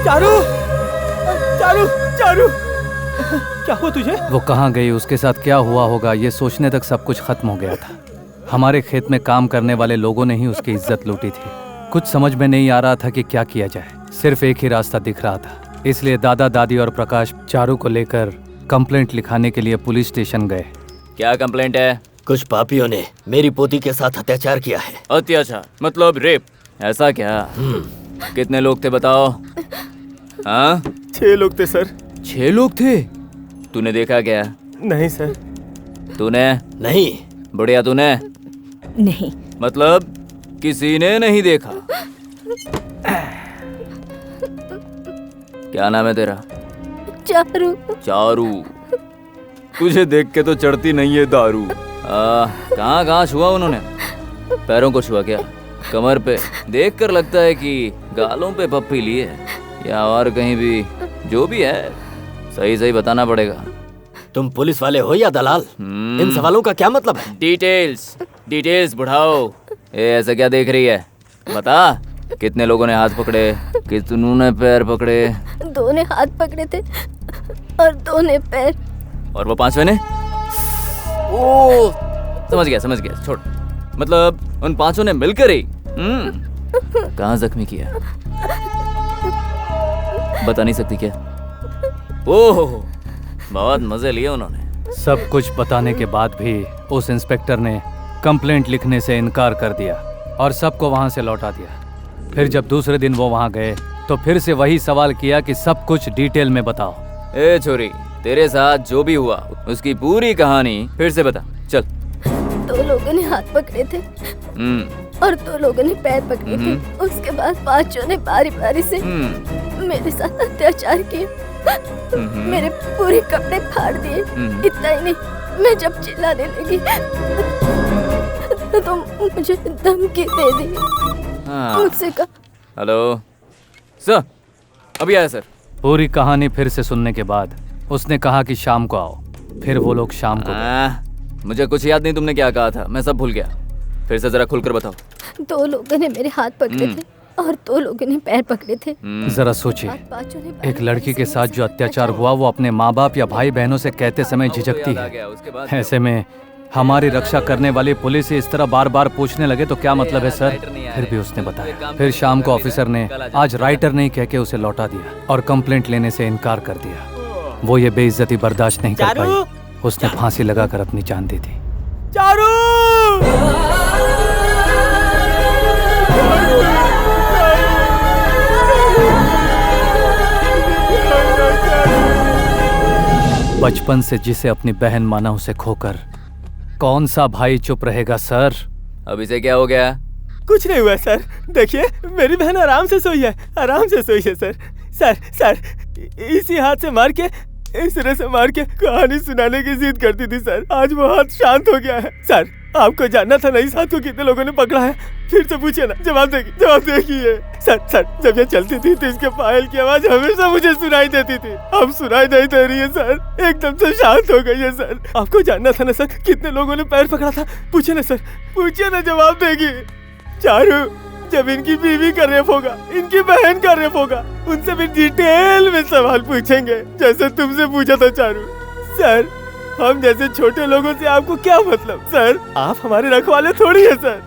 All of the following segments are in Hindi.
चारू, चारू, चारू, क्या हुआ तुझे? वो कहाँ गई, उसके साथ क्या हुआ होगा, ये सोचने तक सब कुछ खत्म हो गया था। हमारे खेत में काम करने वाले लोगों ने ही उसकी इज्जत लूटी थी। कुछ समझ में नहीं आ रहा था कि क्या किया जाए। सिर्फ एक ही रास्ता दिख रहा था, इसलिए दादा दादी और प्रकाश चारू को लेकर कंप्लेंट लिखाने के लिए पुलिस स्टेशन गए। क्या कंप्लेंट है? कुछ पापियों ने मेरी पोती के साथ अत्याचार किया है। अत्याचार मतलब रेप? ऐसा क्या? कितने लोग थे बताओ? हाँ, 6 लोग थे सर। 6 लोग थे? तूने देखा क्या? नहीं सर। तूने? नहीं। बुढ़िया तूने? नहीं। मतलब किसी ने नहीं देखा? क्या नाम है तेरा? चारू। चारू, तुझे देख के तो चढ़ती नहीं है दारू। कहाँ छुआ उन्होंने? पैरों को छुआ क्या? कमर पे? देख कर लगता है कि गालों पे पप्पी ली है, या और कहीं भी। जो भी है सही सही बताना पड़ेगा। तुम पुलिस वाले हो या दलाल? इन सवालों का क्या मतलब है? डिटेल्स बढ़ाओ। ऐसा क्या देख रही है? बता, कितने लोगों ने हाथ पकड़े, कितनों ने पैर पकड़े? 2 ने हाथ पकड़े थे और 2 ने पैर। और वो 5वें ने? ओ, समझ गया, छोड़। मतलब उन 5 ने मिलकर ही कहाँ जख्मी किया? बता नहीं सकती क्या? ओह, बहुत मजे लिए उन्होंने। सब कुछ बताने के बाद भी उस इंस्पेक्टर ने कंप्लेंट लिखने से इनकार कर दिया और सबको वहां से लौटा दिया। फिर जब दूसरे दिन वो वहां गए तो फिर से वही सवाल किया कि सब कुछ डिटेल में बताओ। ए छोरी, तेरे साथ जो भी हुआ उसकी पूरी कहानी फिर से बता, चल। 2 लोगों ने हाथ पकड़े थे और 2 लोगों ने पैर पकड़े थे। उसके बाद 5 ने बारी बारी से मेरे साथ अत्याचार किए। मेरे पूरे कपड़े फाड़ दिए। इतना ही नहीं, मैं जब चिल्लाने लगी तो मुझे धमकी दे दी। मुझसे कहा, हेलो सर, अभी आया सर। पूरी कहानी फिर से सुनने के बाद उसने कहा कि शाम को आओ। फिर वो लोग शाम को गए। मुझे कुछ याद नहीं तुमने क्या कहा था, मैं सब भूल गया। फिर से जरा खुलकर बताओ। 2 लोगों ने मेरे हाथ पकड़े थे और 2 लोगों ने पैर पकड़े थे। जरा सोचिए, एक लड़की के साथ जो अत्याचार हुआ वो अपने माँ बाप या भाई बहनों से कहते समय झिझकती है। ऐसे में हमारी रक्षा करने वाली पुलिस इस तरह बार बार पूछने लगे तो क्या मतलब है सर? फिर भी उसने बताया। फिर शाम को ऑफिसर ने आज राइटर नहीं कह के उसे लौटा दिया और कंप्लेंट लेने से इनकार कर दिया। वो ये बेइज्जती बर्दाश्त नहीं कर पाई, उसने फांसी लगाकर अपनी जान दी थी। चारू! बचपन से जिसे अपनी बहन माना उसे खोकर कौन सा भाई चुप रहेगा सर? अब इसे क्या हो गया? कुछ नहीं हुआ सर। देखिए, मेरी बहन आराम से सोई है, आराम से सोई है सर। सर, इसी हाथ से मार के, इस तरह से मार के कहानी सुनाने की जिद करती थी सर। आज वो हाथ शांत हो गया है। सर, आपको जानना था ना इस हाथ को कितने लोगों ने पकड़ा है? फिर से पूछिए ना, जवाब देखिए। सर, जब ये चलती थी तो इसके पायल की आवाज हमेशा मुझे सुनाई देती थी। अब सुनाई नहीं दे रही है सर, एकदम से शांत हो गई है सर। आपको जानना था ना सर, कितने लोगों ने पैर पकड़ा था? पूछिए ना सर, पूछिए ना, जवाब देगी। चारू, जब इनकी बीवी का रेप होगा, इनकी बहन का रेप होगा, उनसे भी डिटेल में सवाल पूछेंगे, जैसे तुमसे पूछा था चारू। सर, हम जैसे छोटे लोगों से आपको क्या मतलब? सर, आप हमारे रखवाले थोड़ी है सर।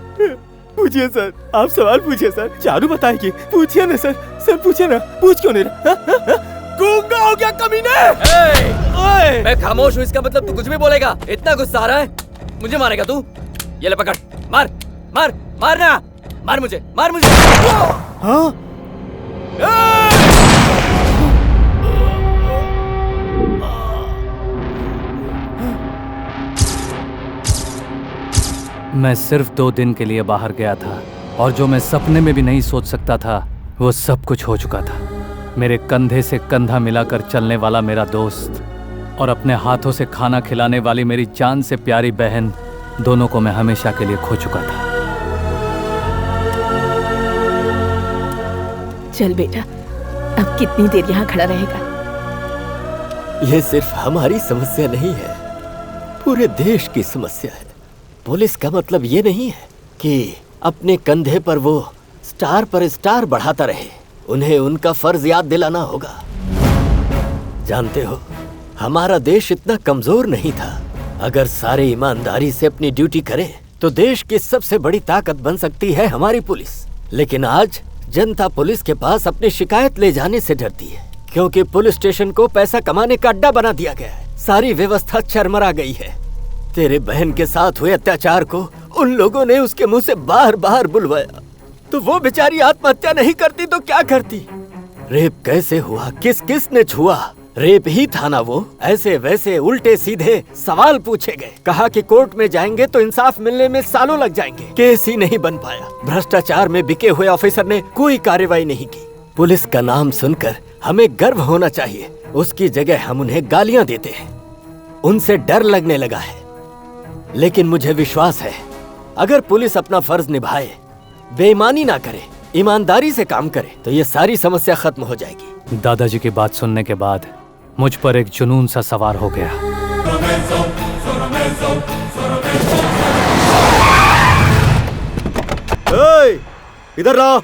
पूछिए सर, आप सवाल पूछिए सर, चारू बताएगी। पूछिए ना सर, पूछिए ना। पूछ क्यों नहीं रहा? गूंगा हो गया कमीने? मैं खामोश हूँ, इसका मतलब तू कुछ भी बोलेगा? इतना गुस्सा आ रहा है? मुझे मारेगा तू? ये ले पकड़, मारना, मार मुझे। हाँ? मैं सिर्फ 2 दिन के लिए बाहर गया था और जो मैं सपने में भी नहीं सोच सकता था वो सब कुछ हो चुका था। मेरे कंधे से कंधा मिलाकर चलने वाला मेरा दोस्त और अपने हाथों से खाना खिलाने वाली मेरी जान से प्यारी बहन, दोनों को मैं हमेशा के लिए खो चुका था। चल बेटा, अब कितनी देर यहाँ खड़ा रहेगा? ये सिर्फ हमारी समस्या नहीं है, पूरे देश की समस्या है। पुलिस का मतलब ये नहीं है कि अपने कंधे पर वो स्टार पर स्टार बढ़ाता रहे। उन्हें उनका फर्ज याद दिलाना होगा। जानते हो, हमारा देश इतना कमजोर नहीं था। अगर सारे ईमानदारी से अपनी ड्यूटी करें तो देश की सबसे बड़ी ताकत बन सकती है हमारी पुलिस। लेकिन आज जनता पुलिस के पास अपनी शिकायत ले जाने से डरती है, क्योंकि पुलिस स्टेशन को पैसा कमाने का अड्डा बना दिया गया है। सारी व्यवस्था चरमरा गई है। तेरे बहन के साथ हुए अत्याचार को उन लोगों ने उसके मुंह से बार बार बुलवाया, तो वो बेचारी आत्महत्या नहीं करती तो क्या करती? रेप कैसे हुआ, किस किस ने छुआ? रेप ही था ना वो? ऐसे वैसे उल्टे सीधे सवाल पूछे गए। कहा कि कोर्ट में जाएंगे तो इंसाफ मिलने में सालों लग जाएंगे। केस ही नहीं बन पाया। भ्रष्टाचार में बिके हुए ऑफिसर ने कोई कार्रवाई नहीं की। पुलिस का नाम सुनकर हमें गर्व होना चाहिए, उसकी जगह हम उन्हें गालियां देते हैं। उनसे डर लगने लगा है। लेकिन मुझे विश्वास है, अगर पुलिस अपना फर्ज निभाए, बेईमानी ना करे, ईमानदारी से काम करे, तो ये सारी समस्या खत्म हो जाएगी। दादाजी की बात सुनने के बाद मुझ पर एक जुनून सा सवार हो गया। इधर लाओ।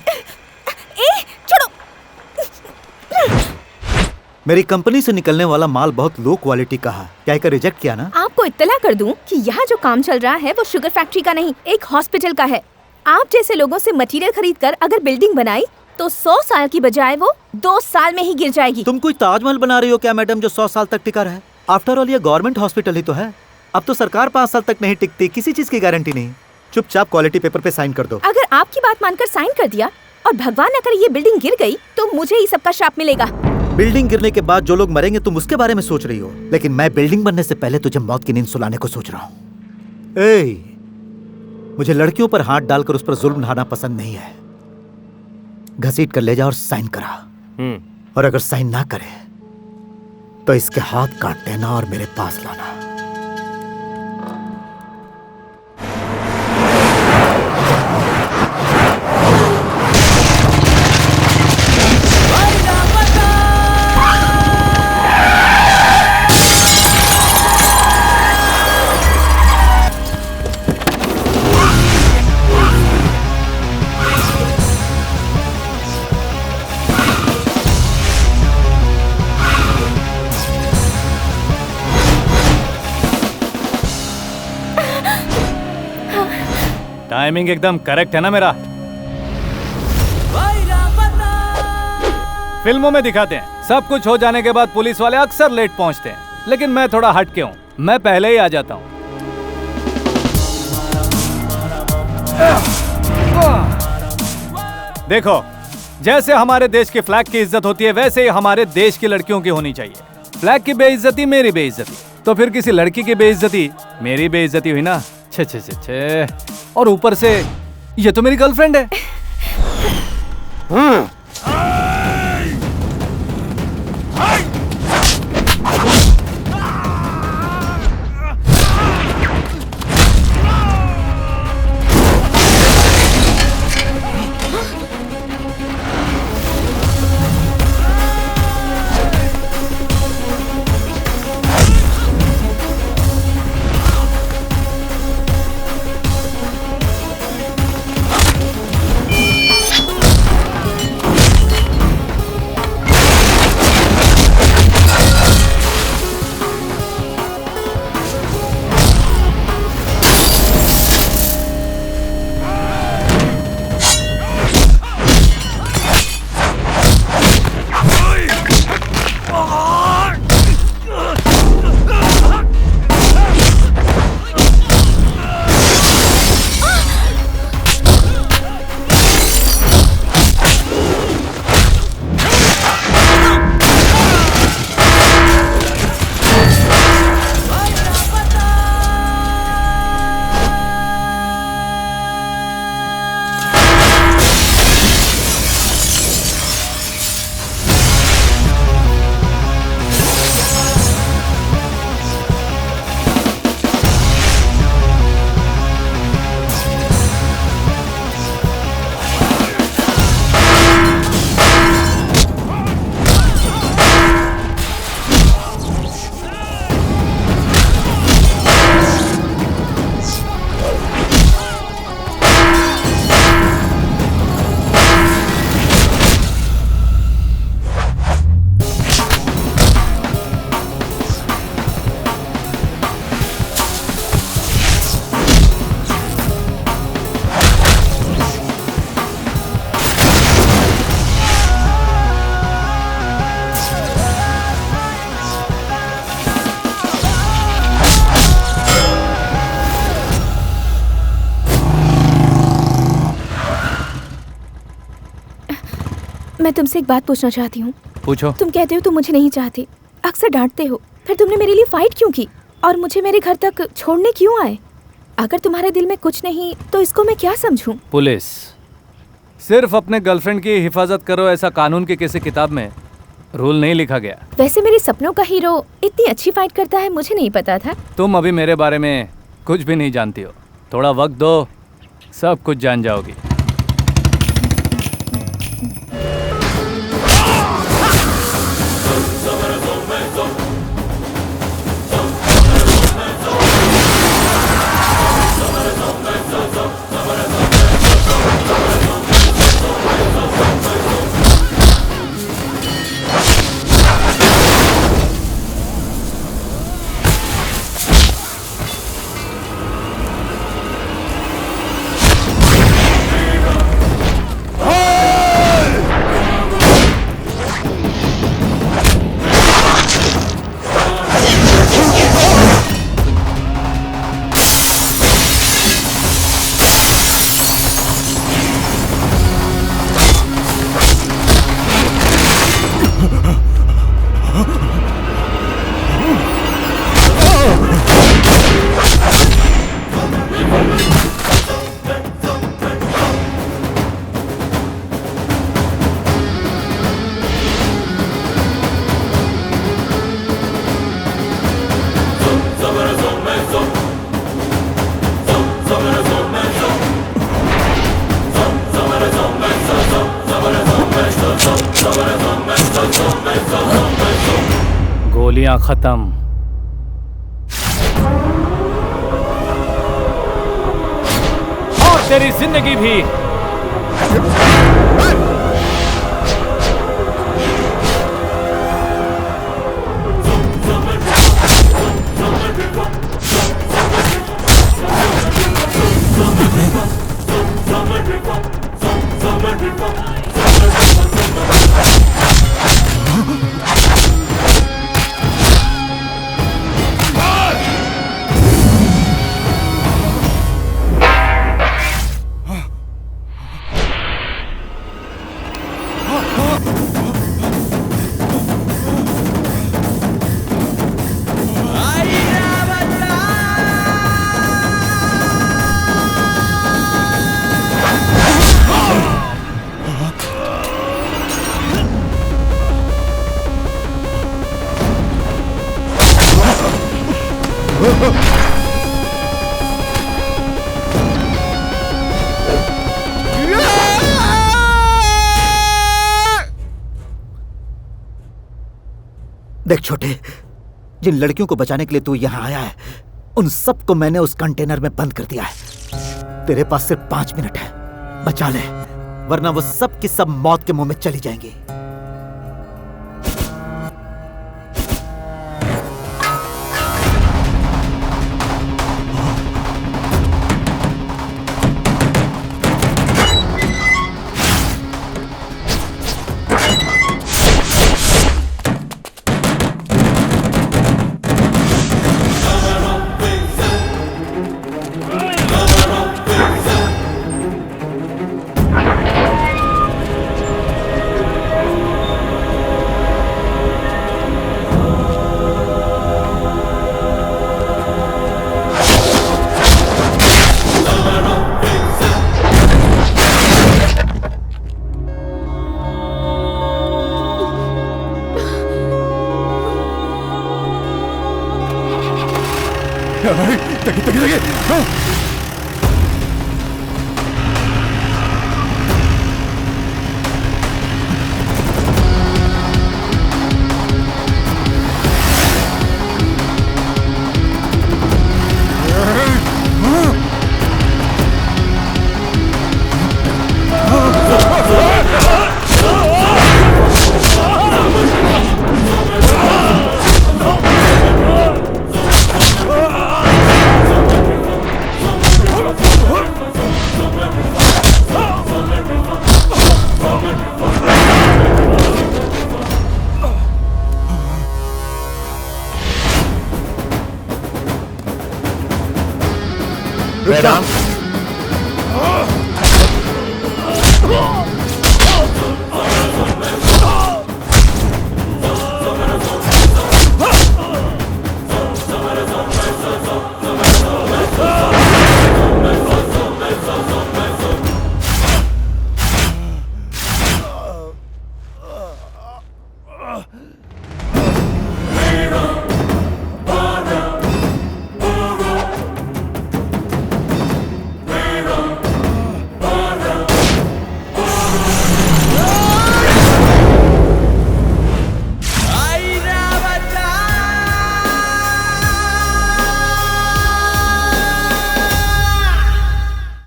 छोड़ो। मेरी कंपनी से निकलने वाला माल बहुत लो क्वालिटी का है। क्या इसे रिजेक्ट किया ना? आपको इत्तला कर दूं कि यहाँ जो काम चल रहा है वो शुगर फैक्ट्री का नहीं, एक हॉस्पिटल का है। आप जैसे लोगों से मटेरियल खरीद कर अगर बिल्डिंग बनाई तो 100 साल की बजाय वो 2 साल में ही गिर जाएगी। तुम कोई ताजमहल बना रही हो क्या मैडम, जो 100 साल तक टिका रहे? आफ्टर ऑल ये गवर्नमेंट हॉस्पिटल ही तो है। अब तो सरकार 5 साल तक नहीं टिकती, किसी चीज की गारंटी नहीं। चुपचाप क्वालिटी पेपर पे साइन कर दो। अगर आपकी बात मानकर साइन कर दिया और भगवान न करे ये बिल्डिंग गिर गई तो मुझे ही सबका श्राप मिलेगा। बिल्डिंग गिरने के बाद जो लोग मरेंगे तुम उसके बारे में सोच रही हो, लेकिन मैं बिल्डिंग बनने से पहले तुझे मौत की नींद सुलाने को सोच रहा हूँ। मुझे लड़कियों पर हाथ डालकर उस पर जुल्म ढाना पसंद नहीं है। घसीट कर ले जा और साइन करा। और अगर साइन ना करे तो इसके हाथ काट देना और मेरे पास लाना। टाइमिंग एकदम करेक्ट है ना मेरा? फिल्मों में दिखाते हैं सब कुछ हो जाने के बाद पुलिस वाले अक्सर लेट पहुंचते हैं, लेकिन मैं थोड़ा हटके हूं, मैं पहले ही आ जाता हूं। देखो, जैसे हमारे देश के फ्लैग की इज्जत होती है वैसे ही हमारे देश की लड़कियों की होनी चाहिए। फ्लैग की बेइज्जती मेरी बेइज्जती, तो फिर किसी लड़की की बेइज्जती मेरी बेइज्जती हुई ना। छे छे छे छे। और ऊपर से ये तो मेरी गर्लफ्रेंड है। मैं तुमसे एक बात पूछना चाहती हूँ। पूछो। तुम कहते हो तुम मुझे नहीं चाहते, अक्सर डांटते हो, फिर तुमने मेरे लिए फाइट क्यों की और मुझे मेरे घर तक छोड़ने क्यों आए? अगर तुम्हारे दिल में कुछ नहीं तो इसको मैं क्या समझूं? पुलिस सिर्फ अपने गर्लफ्रेंड की हिफाजत करो ऐसा कानून की किसी किताब में रूल नहीं लिखा गया। वैसे मेरे सपनों का हीरो इतनी अच्छी फाइट करता है, मुझे नहीं पता था। तुम अभी मेरे बारे में कुछ भी नहीं जानती हो, थोड़ा वक्त दो, सब कुछ जान जाओगी। गोलियां खत्म। और तेरी जिंदगी भी। देख छोटे, जिन लड़कियों को बचाने के लिए तू यहाँ आया है, उन सबको मैंने उस कंटेनर में बंद कर दिया है। तेरे पास सिर्फ 5 मिनट है, बचा ले, वरना वो सब की सब मौत के मुंह में चली जाएंगी। राम